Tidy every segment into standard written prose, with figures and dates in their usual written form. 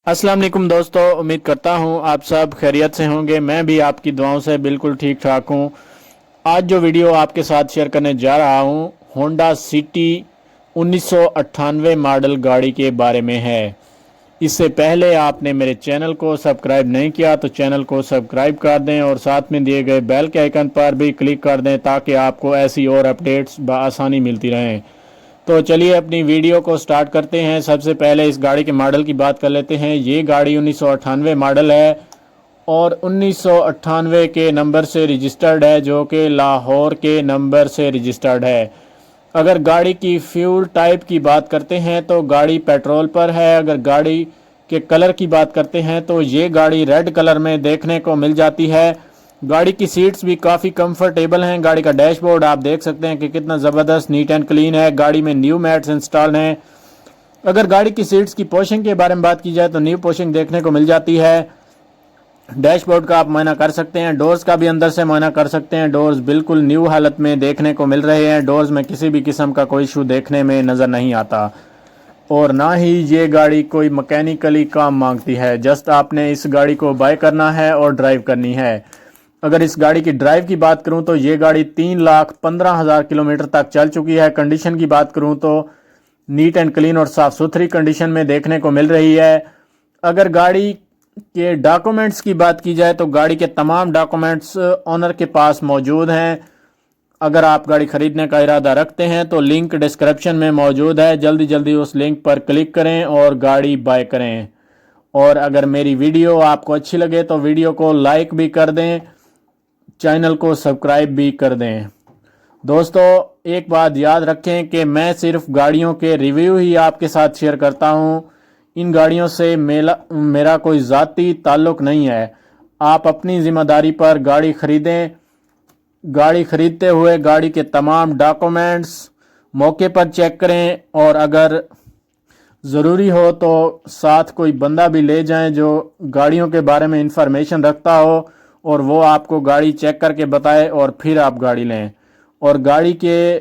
अस्सलाम वालेकुम दोस्तों, उम्मीद करता हूँ आप सब खैरियत से होंगे। मैं भी आपकी दुआओं से बिल्कुल ठीक ठाक हूँ। आज जो वीडियो आपके साथ शेयर करने जा रहा हूँ होंडा सिटी 1998 मॉडल गाड़ी के बारे में है। इससे पहले आपने मेरे चैनल को सब्सक्राइब नहीं किया तो चैनल को सब्सक्राइब कर दें और साथ में दिए गए बेल के आइकन पर भी क्लिक कर दें ताकि आपको ऐसी और अपडेट्स बआसानी मिलती रहें। तो चलिए अपनी वीडियो को स्टार्ट करते हैं। सबसे पहले इस गाड़ी के मॉडल की बात कर लेते हैं। ये गाड़ी 1998 मॉडल है और 1998 के नंबर से रजिस्टर्ड है, जो कि लाहौर के नंबर से रजिस्टर्ड है। अगर गाड़ी की फ्यूल टाइप की बात करते हैं तो गाड़ी पेट्रोल पर है। अगर गाड़ी के कलर की बात करते हैं तो ये गाड़ी रेड कलर में देखने को मिल जाती है। गाड़ी की सीट्स भी काफ़ी कंफर्टेबल हैं। गाड़ी का डैशबोर्ड आप देख सकते हैं कि कितना ज़बरदस्त नीट एंड क्लीन है। गाड़ी में न्यू मैट्स इंस्टॉल हैं। अगर गाड़ी की सीट्स की पोशिंग के बारे में बात की जाए तो न्यू पोशिंग देखने को मिल जाती है। डैशबोर्ड का आप मुआयना कर सकते हैं, डोर्स का भी अंदर से मुआयना कर सकते हैं। डोर्स बिल्कुल न्यू हालत में देखने को मिल रहे हैं। डोर्स में किसी भी किस्म का कोई इशू देखने में नज़र नहीं आता और ना ही ये गाड़ी कोई मैकेनिकली काम मांगती है। जस्ट आपने इस गाड़ी को बाय करना है और ड्राइव करनी है। अगर इस गाड़ी की ड्राइव की बात करूं तो ये गाड़ी 3,15,000 किलोमीटर तक चल चुकी है। कंडीशन की बात करूं तो नीट एंड क्लीन और साफ़ सुथरी कंडीशन में देखने को मिल रही है। अगर गाड़ी के डॉक्यूमेंट्स की बात की जाए तो गाड़ी के तमाम डॉक्यूमेंट्स ऑनर के पास मौजूद हैं। अगर आप गाड़ी खरीदने का इरादा रखते हैं तो लिंक डिस्क्रिप्शन में मौजूद है। जल्दी जल्दी उस लिंक पर क्लिक करें और गाड़ी बाय करें। और अगर मेरी वीडियो आपको अच्छी लगे तो वीडियो को लाइक भी कर दें, चैनल को सब्सक्राइब भी कर दें। दोस्तों एक बात याद रखें कि मैं सिर्फ गाड़ियों के रिव्यू ही आपके साथ शेयर करता हूं। इन गाड़ियों से मेरा कोई ज़ाती ताल्लुक़ नहीं है। आप अपनी ज़िम्मेदारी पर गाड़ी खरीदें। गाड़ी खरीदते हुए गाड़ी के तमाम डॉक्यूमेंट्स मौके पर चेक करें और अगर ज़रूरी हो तो साथ कोई बंदा भी ले जाएं जो गाड़ियों के बारे में इंफॉर्मेशन रखता हो और वो आपको गाड़ी चेक करके बताए और फिर आप गाड़ी लें। और गाड़ी के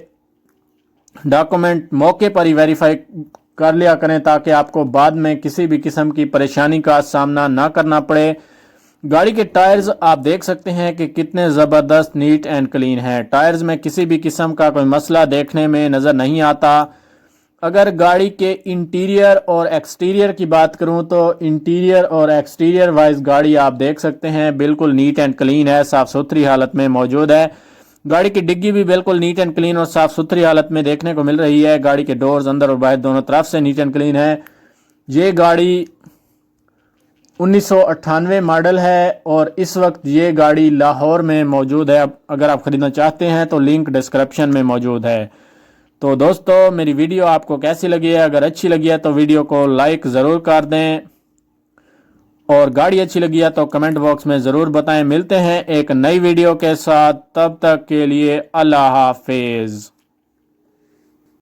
डॉक्यूमेंट मौके पर ही वेरीफाई कर लिया करें ताकि आपको बाद में किसी भी किस्म की परेशानी का सामना ना करना पड़े। गाड़ी के टायर्स आप देख सकते हैं कि कितने ज़बरदस्त नीट एंड क्लीन है। टायर्स में किसी भी किस्म का कोई मसला देखने में नज़र नहीं आता। अगर गाड़ी के इंटीरियर और एक्सटीरियर की बात करूं तो इंटीरियर और एक्सटीरियर वाइज गाड़ी आप देख सकते हैं बिल्कुल नीट एंड क्लीन है, साफ़ सुथरी हालत में मौजूद है। गाड़ी की डिग्गी भी बिल्कुल नीट एंड क्लीन और साफ़ सुथरी हालत में देखने को मिल रही है। गाड़ी के डोर्स अंदर और बाहर दोनों तरफ से नीट एंड क्लीन है। ये गाड़ी 1998 मॉडल है और इस वक्त ये गाड़ी लाहौर में मौजूद है। अगर आप ख़रीदना चाहते हैं तो लिंक डिस्क्रिप्शन में मौजूद है। तो दोस्तों मेरी वीडियो आपको कैसी लगी है? अगर अच्छी लगी है तो वीडियो को लाइक ज़रूर कर दें और गाड़ी अच्छी लगी है तो कमेंट बॉक्स में ज़रूर बताएं। मिलते हैं एक नई वीडियो के साथ, तब तक के लिए अल्लाह हाफिज़।